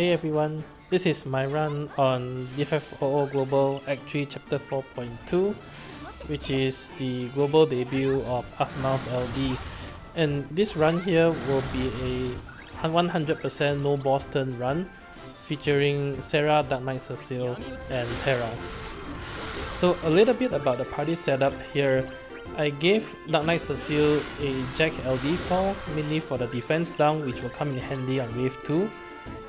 Hey everyone, this is my run on DFFOO Global X3 Chapter 4.2, which is the global debut of Ignis LD, and this run here will be a 100% no boss turn run featuring Serah, Dark Knight Cecile, and Terra. So a little bit about the party setup here. I gave Dark Knight Cecile a Jack LD call, mainly for the defense down, which will come in handy on wave 2.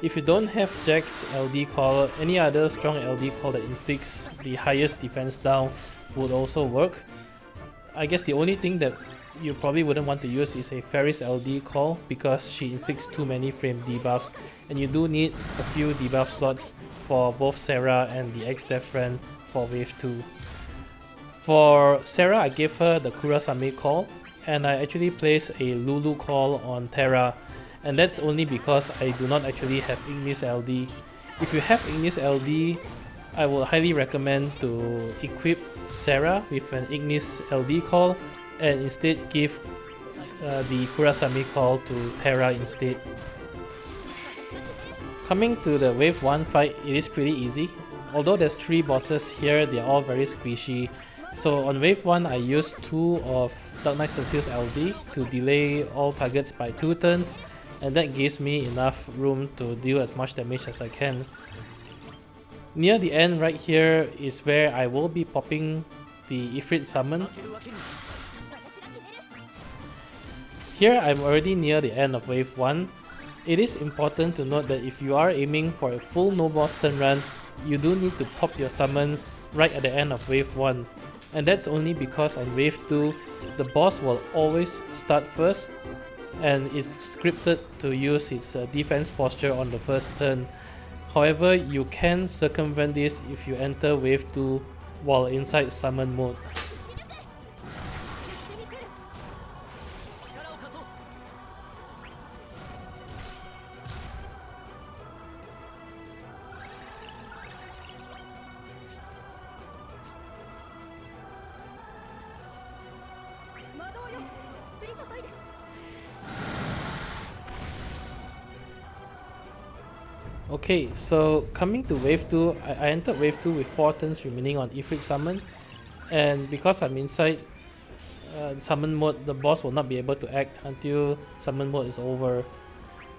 If you don't have Jack's LD call, any other strong LD call that inflicts the highest defense down would also work. I guess the only thing that you probably wouldn't want to use is a Ferris LD call because she inflicts too many frame debuffs, and you do need a few debuff slots for both Serah and the X-Dev friend for wave 2. For Serah, I gave her the Kurasame call, and I actually placed a Lulu call on Terra, and that's only because I do not actually have Ignis LD. If you have Ignis LD, I would highly recommend to equip Serah with an Ignis LD call and instead give the Kurasame call to Terra instead. Coming to the wave 1 fight, it is pretty easy. Although there's 3 bosses here, they are all very squishy. So on wave 1, I used 2 of Dark Knight Cecile's LD to delay all targets by 2 turns, and that gives me enough room to deal as much damage as I can. Near the end right here is where I will be popping the Ifrit summon. Here I'm already near the end of wave 1. It is important to note that if you are aiming for a full no boss turn run, you do need to pop your summon right at the end of wave 1. And that's only because on wave 2, the boss will always start first, and it's scripted to use its defense posture on the first turn. However, you can circumvent this if you enter wave 2 while inside summon mode. Okay, so coming to wave 2, I entered wave 2 with 4 turns remaining on Ifrit summon, and because I'm inside summon mode, the boss will not be able to act until summon mode is over.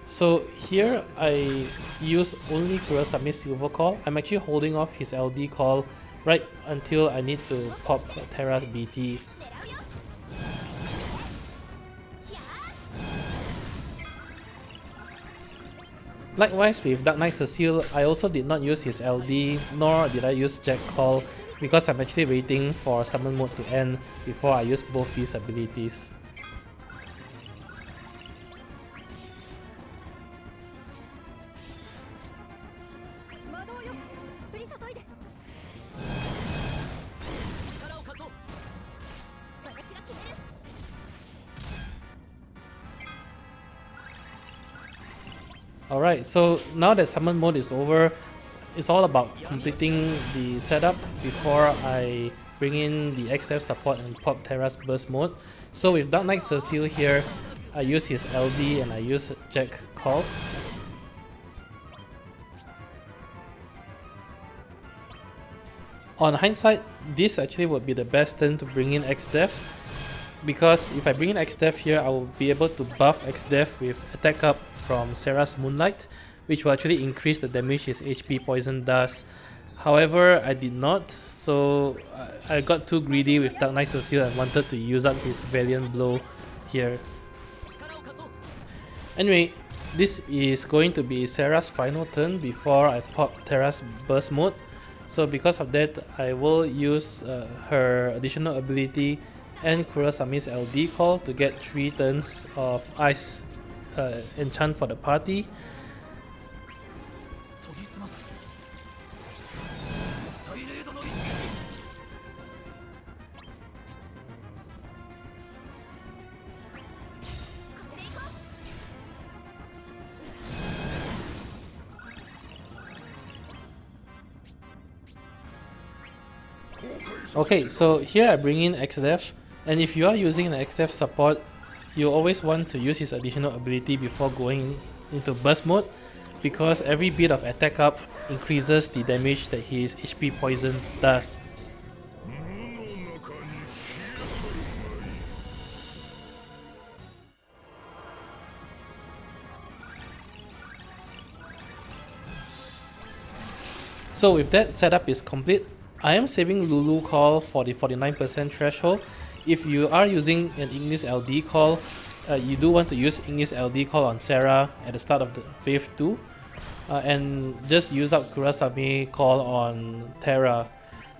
So here I use only Kurasame's Silver Call. I'm actually holding off his LD call right until I need to pop Terra's BT. Likewise with Dark Knight Cecile, I also did not use his LD, nor did I use Jack Call, because I'm actually waiting for summon mode to end before I use both these abilities. Alright, so now that summon mode is over, it's all about completing the setup before I bring in the X-Dev support and pop Terra's burst mode. So with Dark Knight Cecile here, I use his LD and I use Jack Call. On hindsight, this actually would be the best turn to bring in X-Dev, because if I bring in X-Dev here, I will be able to buff X-Dev with attack up from Serah's Moonlight, which will actually increase the damage his HP poison does. However, I did not, so I got too greedy with Dark Knight Cecile and wanted to use up his Valiant Blow here. Anyway, this is going to be Serah's final turn before I pop Terra's burst mode. So because of that, I will use her additional ability and Kurasame's LD call to get 3 turns of Ice enchant for the party. Okay, so here I bring in X-Dev, and if you are using an X-Dev support, you always want to use his additional ability before going into burst mode. because every bit of attack up increases the damage that his HP poison does. So if that setup is complete, I am saving Lulu Call for the 49% threshold. If you are using an Ignis LD Call, you do want to use Ignis LD Call on Serah at the start of the wave 2. And just use up Kurasame Call on Terra,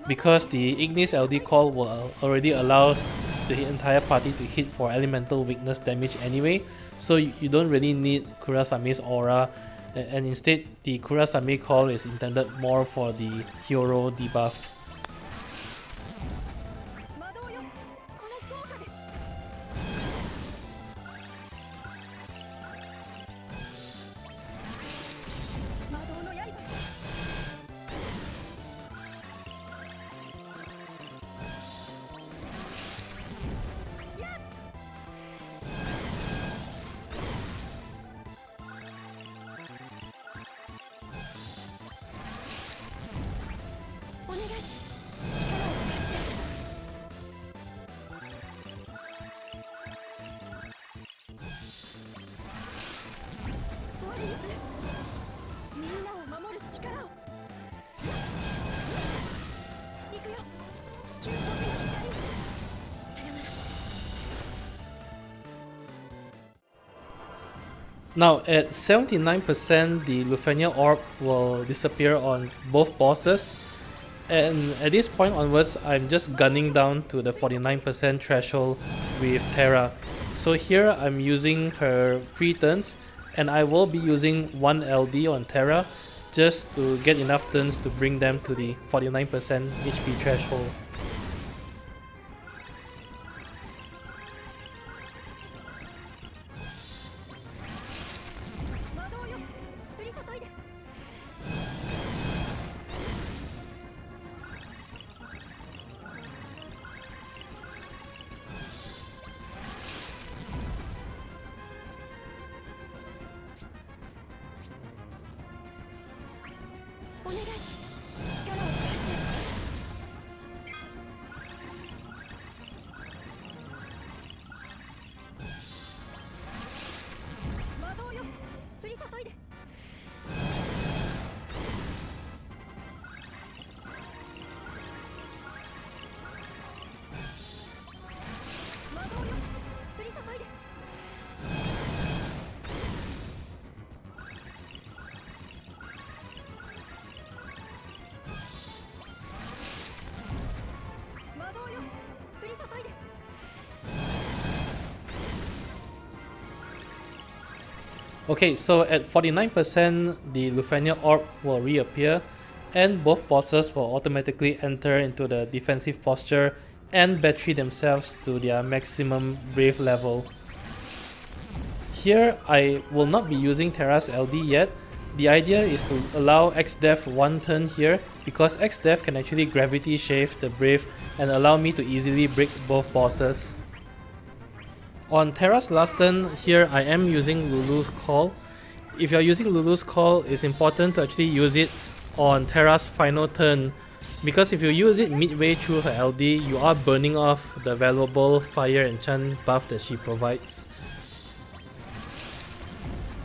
because the Ignis LD Call will already allow the entire party to hit for elemental weakness damage anyway, so you don't really need Kurasame's aura, and instead the Kurasame Call is intended more for the hero debuff. Now at 79%, the Lufenia Orb will disappear on both bosses, and at this point onwards I'm just gunning down to the 49% threshold with Terra. So here I'm using her free turns, and I will be using 1 LD on Terra just to get enough turns to bring them to the 49% HP threshold. Okay, so at 49%, the Lufenia Orb will reappear, and both bosses will automatically enter into the defensive posture and battery themselves to their maximum Brave level. Here, I will not be using Terra's LD yet. The idea is to allow XDev one turn here, because XDev can actually gravity shave the Brave and allow me to easily break both bosses. On Terra's last turn, here I am using Lulu's Call. If you are using Lulu's Call, it's important to actually use it on Terra's final turn, because if you use it midway through her LD, you are burning off the valuable fire enchant buff that she provides.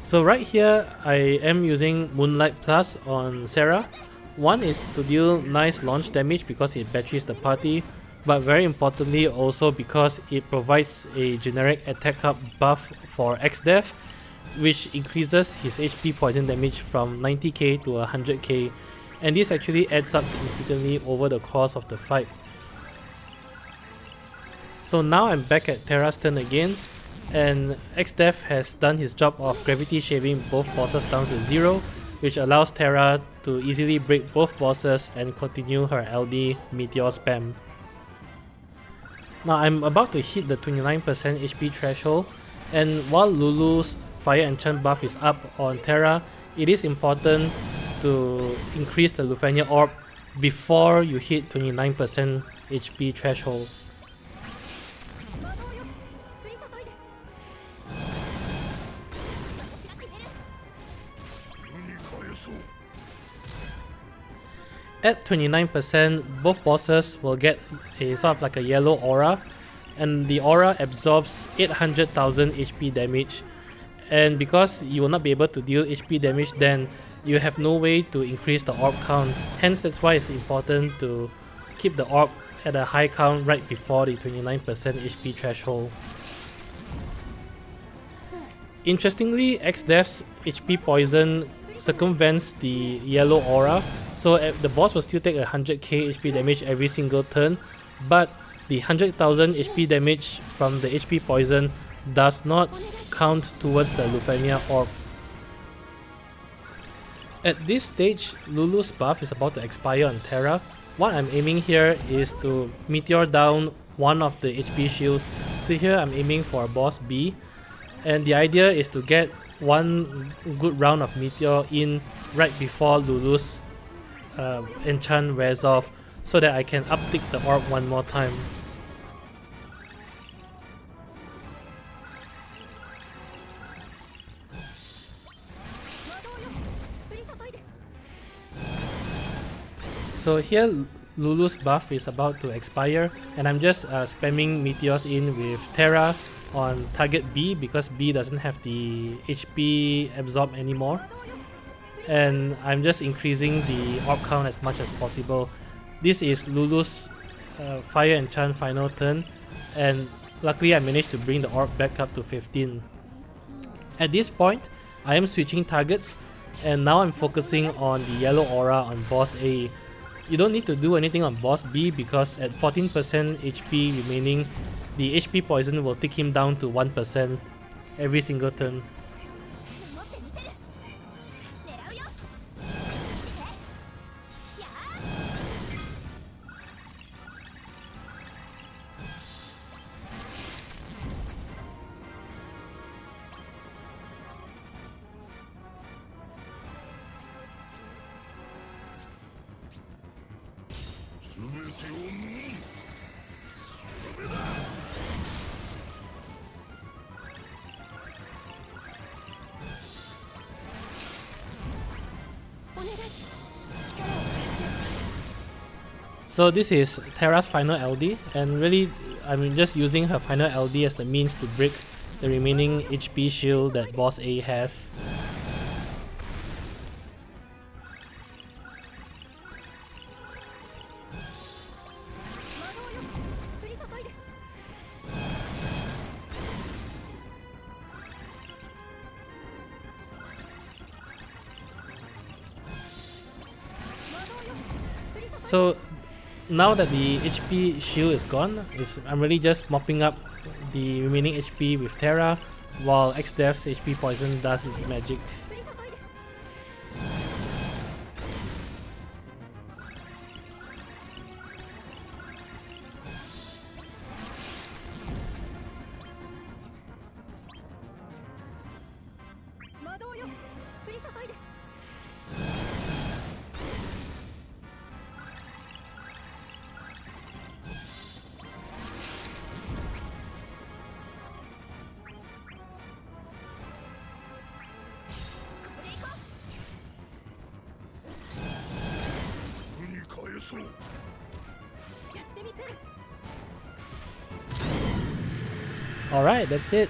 So right here, I am using Moonlight Plus on Serah. One is to deal nice launch damage because it batteries the party, but very importantly also because it provides a generic attack up buff for XDev, which increases his HP poison damage from 90k to 100k, and this actually adds up significantly over the course of the fight. So now I'm back at Terra's turn again, and XDev has done his job of gravity shaving both bosses down to 0, which allows Terra to easily break both bosses and continue her LD meteor spam. Now I'm about to hit the 29% HP threshold, and while Lulu's fire enchant buff is up on Terra, it is important to increase the Lufenia Orb before you hit 29% HP threshold. At 29%, both bosses will get a sort of like a yellow aura, and the aura absorbs 800,000 HP damage. And because you will not be able to deal HP damage, then you have no way to increase the orb count. Hence, that's why it's important to keep the orb at a high count right before the 29% HP threshold. Interestingly, X-Dev's HP poison circumvents the yellow aura, so the boss will still take 100k HP damage every single turn, but the 100,000 HP damage from the HP poison does not count towards the Lufenia orb. At this stage, Lulu's buff is about to expire on Terra. What I'm aiming here is to meteor down one of the HP shields. So here I'm aiming for boss B, and the idea is to get one good round of meteor in right before Lulu's enchant wears off, so that I can uptick the orb one more time. So here Lulu's buff is about to expire, and I'm just spamming meteors in with Terra on target B because B doesn't have the HP absorb anymore, and I'm just increasing the orb count as much as possible. This is Lulu's fire enchant final turn, and luckily I managed to bring the orb back up to 15. At this point, I am switching targets, and now I'm focusing on the yellow aura on boss A. You don't need to do anything on boss B because at 14% HP remaining, the HP poison will take him down to 1% every single turn. So this is Terra's final LD, and really I'm just using her final LD as the means to break the remaining HP shield that boss A has. So now that the HP shield is gone, I'm really just mopping up the remaining HP with Terra, while X-Dev's HP poison does its magic. Alright, that's it.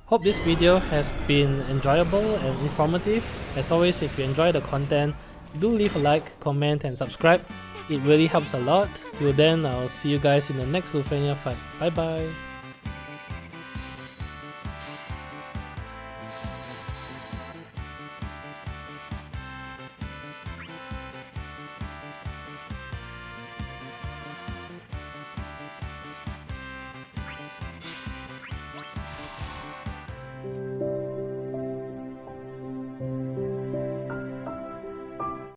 Hope this video has been enjoyable and informative. As always, if you enjoy the content, do leave a like, comment and subscribe. It really helps a lot. Till then, I'll see you guys in the next Lufenia fight. Bye bye.